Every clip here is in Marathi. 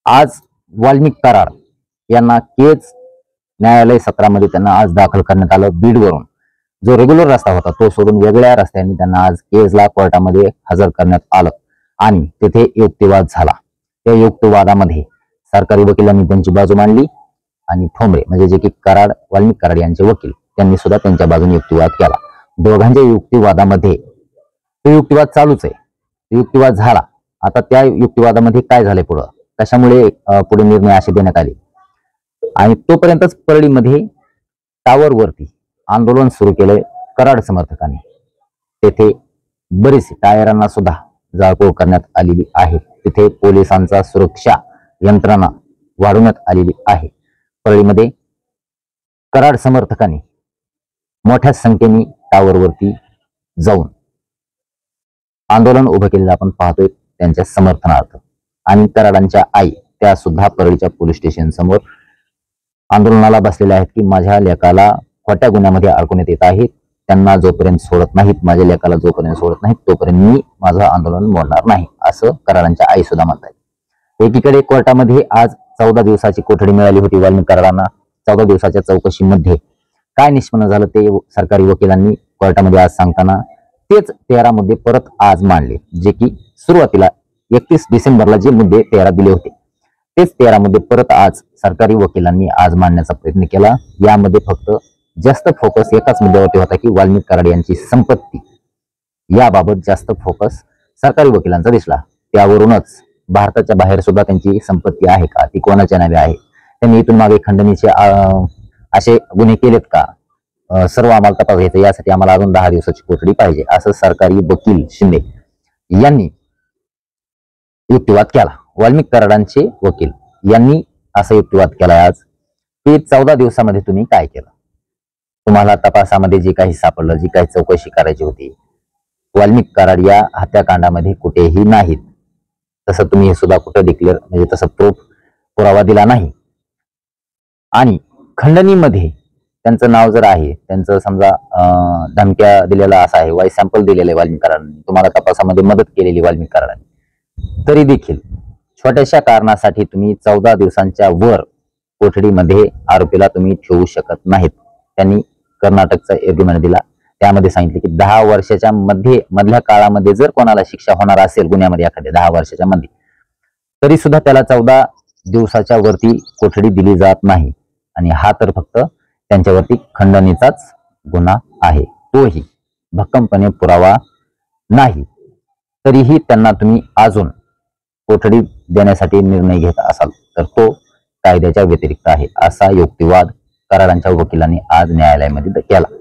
आज वाल्मिक कराड यांना केज न्यायालय सत्रामध्ये त्यांना आज दाखल करण्यात आलं बीडवरून। जो रेग्युलर रस्ता होता तो सोडून वेगळ्या रस्त्याने त्यांना आज केजला कोर्टामध्ये हजर करण्यात आलं आणि तिथे युक्तिवाद झाला। त्या युक्तिवादामध्ये सरकारी वकिलांनी त्यांची बाजू मांडली आणि ठोंबरे म्हणजे जे की वाल्मिक कराड यांचे वकील त्यांनी सुद्धा त्यांच्या बाजूने युक्तिवाद केला। दोघांच्या युक्तिवादामध्ये तो युक्तिवाद चालूच आहे, युक्तिवाद झाला। आता त्या युक्तिवादामध्ये काय झाले पुढे, कशामुळे पुढे निर्णय असे देण्यात आले आणि तोपर्यंतच परळीमध्ये टावरवरती आंदोलन सुरू केले कराड समर्थकांनी। तेथे बरीच टायरांना सुद्धा जाळपोळ करण्यात आलेली आहे। तिथे पोलिसांचा सुरक्षा यंत्रणा वाढवण्यात आलेली आहे। परळीमध्ये कराड समर्थकांनी मोठ्या संख्येने टावरवरती जाऊन आंदोलन उभं केलेलं आपण पाहतोय त्यांच्या समर्थनार्थ। आणि कराडांच्या आई त्या सुद्धा परळीच्या पोलीस स्टेशन समोर आंदोलनाला बसलेल्या आहेत की माझ्या लेकाला खोट्या गुन्ह्यामध्ये अडकवण्यात येत आहे, त्यांना जोपर्यंत सोडत नाहीत, माझ्या लेकाला जोपर्यंत सोडत नाहीत तोपर्यंत मी माझं आंदोलन मोडणार नाही, असं कराडांच्या आई सुद्धा म्हणतात। एकीकडे कोर्टामध्ये आज 14 दिवसाची कोठडी मिळाली होती वाल्मिक कराडांना। 14 दिवसाच्या चौकशीमध्ये काय निष्पन्न झालं ते सरकारी वकिलांनी कोर्टामध्ये आज सांगताना तेच 13 मुद्दे परत आज मांडले, जे की सुरुवातीला 31 डिसेंबरला जे मुद्दे 13 दिले होते तेच 13 मुद्दे परत आज सरकारी वकिलांनी आज मांडण्याचा प्रयत्न केला। यामध्ये फक्त जास्त फोकस एकाच मुद्द्यावरती होता की वाल्मिक कराड यांची संपत्ती, याबाबत जास्त फोकस सरकारी वकिलांचा दिसला। त्यावरूनच भारताच्या बाहेर सुद्धा त्यांची संपत्ती आहे का, ती कोणाच्या नावे आहे, त्यांनी इथून मागे खंडणीचे असे गुन्हे केलेत का, सर्व आम्हाला तपास घ्यायचा, यासाठी आम्हाला अजून 10 दिवसाची कोठडी पाहिजे, असं सरकारी वकील शिंदे यांनी युक्तिवाद केला। वाल्मिक कराडांचे वकील यांनी असा युक्तिवाद केला आज की 14 दिवसामध्ये तुम्ही काय केलं, तुम्हाला तपासामध्ये जे काही सापडलं, जी काही चौकशी करायची होती, वाल्मिक कराड या हत्याकांडामध्ये कुठेही नाहीत, तसं तुम्ही हे सुद्धा कुठे डिक्लेअर म्हणजे तसं पुरावा दिला नाही। आणि खंडणीमध्ये त्यांचं नाव जर आहे, त्यांचं समजा धमक्या दिलेला असा आहे, वाईस सॅम्पल दिलेलं आहे वाल्मिक कराडांनी, तुम्हाला तपासामध्ये मदत केलेली वाल्मिक कराडांनी, तरी देखील छोट्याशा कारणासाठी तुम्ही 14 दिवसांच्या वर कोठडीमध्ये आरोपीला तुम्ही ठेवू शकत नाहीत। त्यांनी कर्नाटकचा एग्रीमेंट दिला, त्यामध्ये सांगितले की 10 वर्षाच्या मधल्या काळामध्ये जर कोणाला शिक्षा होणार असेल गुन्ह्यामध्ये एखाद्या 10 वर्षाच्या मध्ये, तरी सुद्धा त्याला 14 दिवसाच्या वरती कोठडी दिली जात नाही। आणि हा तर फक्त त्यांच्यावरती खंडणीचाच गुन्हा आहे, तोही भक्कमपणे पुरावा नाही, तरीही त्यांना तुम्ही अजून कोठडी देण्यासाठी निर्णय घेत असाल तर तो कायद्याच्या व्यतिरिक्त आहे, असा युक्तिवाद कराडांच्या वकिलांनी आज न्यायालयामध्ये केला।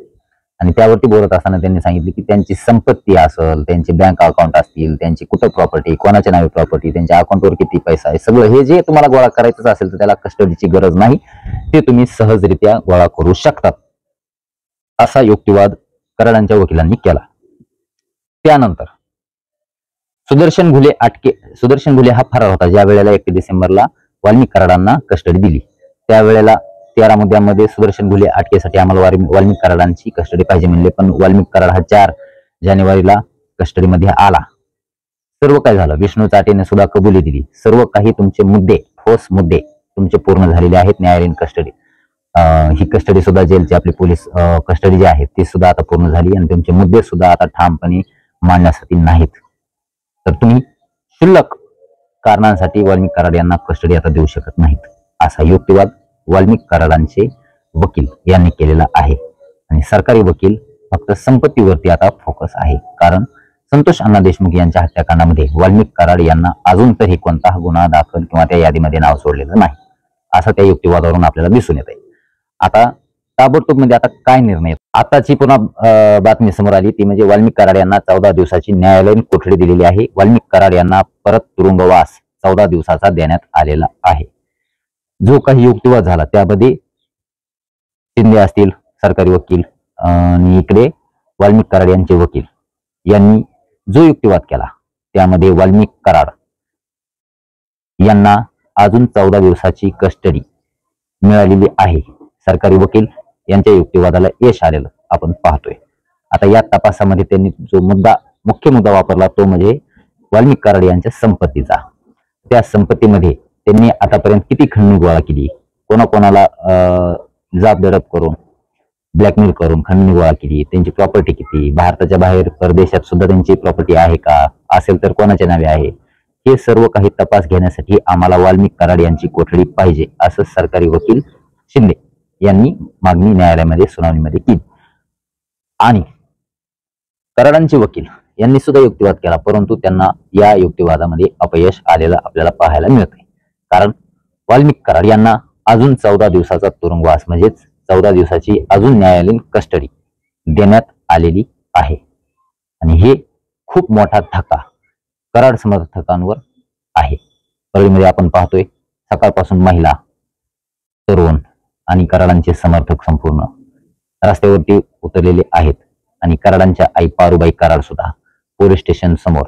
आणि त्यावरती बोलत असताना त्यांनी सांगितले की त्यांची संपत्ती असेल, त्यांचे बँक अकाउंट असतील, त्यांची कुठं प्रॉपर्टी, कोणाच्या नावे प्रॉपर्टी, त्यांच्या अकाउंटवर किती पैसा आहे, सगळं हे जे तुम्हाला गोळा करायचं असेल तर त्याला कस्टडीची गरज नाही, ते तुम्ही सहजरित्या गोळा करू शकतात, असा युक्तिवाद कराडांच्या वकिलांनी केला। त्यानंतर सुदर्शन घुले हा फरार होता। ज्या वेळेला 31 डिसेंबरला वाल्मिक कराडांना कस्टडी दिली, त्यावेळेला 13 मुद्द्यांमध्ये सुदर्शन घुले अटकेसाठी आम्हाला वाल्मिक कराडांची कस्टडी पाहिजे म्हणले, पण वाल्मिक कराड हा 4 जानेवारीला कस्टडीमध्ये आला। सर्व काय झालं, विष्णू चाटेने सुद्धा कबुली दिली, सर्व काही तुमचे मुद्दे, ठोस मुद्दे तुमचे पूर्ण झालेले आहेत। न्यायालयीन कस्टडी ही कस्टडी सुद्धा जेलची आपली पोलीस कस्टडी जी आहे ती सुद्धा आता पूर्ण झाली आणि तुमचे मुद्दे सुद्धा आता ठामपणे मांडण्यासाठी नाहीत, तर तुम्ही क्षुल्लक कारणांसाठी वाल्मिक कराड यांना कस्टडी आता देऊ शकत नाहीत, असा युक्तिवाद वाल्मिक कराडांचे वकील यांनी केलेला आहे। आणि सरकारी वकील फक्त संपत्तीवरती आता फोकस आहे, कारण संतोष अण्णा देशमुख यांच्या हत्याकांडामध्ये वाल्मिक कराड यांना अजून तरी कोणताही गुन्हा दाखल किंवा त्या यादीमध्ये नाव सोडलेलं नाही, असं त्या युक्तिवादावरून आपल्याला दिसून येत आहे। आता ताबडतोब म्हणजे आता काय निर्णय, आताची पुन्हा बातमी समोर आली ती म्हणजे वाल्मिक कराड यांना 14 दिवसाची न्यायालयीन कोठडी दिलेली आहे। वाल्मिक कराड यांना परत तुरुंगवास 14 दिवसाचा देण्यात आलेला आहे। जो काही युक्तिवाद झाला त्यामध्ये शिंदे असतील सरकारी वकील आणि इकडे वाल्मिक कराड यांचे वकील यांनी जो युक्तिवाद केला त्यामध्ये वाल्मिक कराड यांना अजून 14 दिवसाची कस्टडी मिळालेली आहे। सरकारी वकील यांच्या युक्तिवादाला यश आलेलं आपण पाहतोय। आता या तपासामध्ये त्यांनी जो मुख्य मुद्दा वापरला तो म्हणजे वाल्मिक कराड यांच्या संपत्तीचा। त्या संपत्तीमध्ये त्यांनी आतापर्यंत किती खंडणी गोळा केली, कोणाकोणाला जाब दडप करून ब्लॅकमेल करून खंडणी गोळा केली, त्यांची प्रॉपर्टी किती, भारताच्या बाहेर परदेशात सुद्धा त्यांची प्रॉपर्टी आहे का, असेल तर कोणाच्या नावे आहे, हे सर्व काही तपास घेण्यासाठी आम्हाला वाल्मिक कराड यांची कोठडी पाहिजे, असं सरकारी वकील शिंदे यांनी मागणी न्यायालयामध्ये सुनावणीमध्ये केली. आणि कराडांचे वकील यांनी सुद्धा युक्तिवाद केला, परंतु त्यांना या युक्तिवादामध्ये अपयश आलेलं आपल्याला पाहायला मिळत आहे. कारण वाल्मिक कराड यांना अजून 14 दिवसाचा तुरुंगवास म्हणजेच 14 दिवसाची अजून न्यायालयीन कस्टडी देण्यात आलेली आहे. आणि हे खूप मोठा धक्का कराड समर्थकांवर आहे. परळीमध्ये आपण पाहतोय सकाळपासून महिला, तरुण आणि कराडांचे समर्थक संपूर्ण रस्त्यावरती उतरलेले आहेत. आणि कराडांच्या आई पारुबाई कराड सुद्धा पोलीस स्टेशन समोर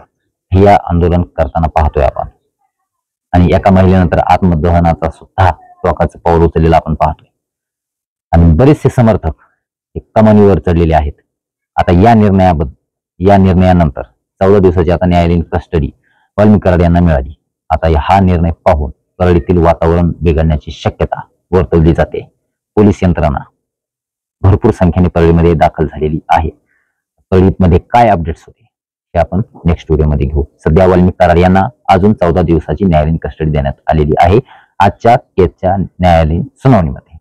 हे आंदोलन करताना पाहतोय आपण. आणि एका महिलेनंतर आत्मदहनाचा सुद्धा टोकाचं पाऊल उचललेलं आपण पाहतोय. आणि बरेचसे समर्थक कमानीवर चढलेले आहेत. आता या निर्णयानंतर 14 दिवसाची आता न्यायालयीन कस्टडी वाल्मिक कराड यांना मिळाली. आता हा निर्णय पाहून परळीतील वातावरण बिघडण्याची शक्यता वर्तवली जाते. पोलीस यंत्रणा भरपूर संख्येने परळीमध्ये दाखल झालेली आहे. परळीमध्ये काय अपडेट्स होते हे आपण नेक्स्ट व्हिडिओमध्ये घेऊ. सध्या वाल्मिक कराड यांना अजून 14 दिवसाची न्यायालयीन कस्टडी देण्यात आलेली आहे आजच्या केसच्या न्यायालयीन सुनावणीमध्ये.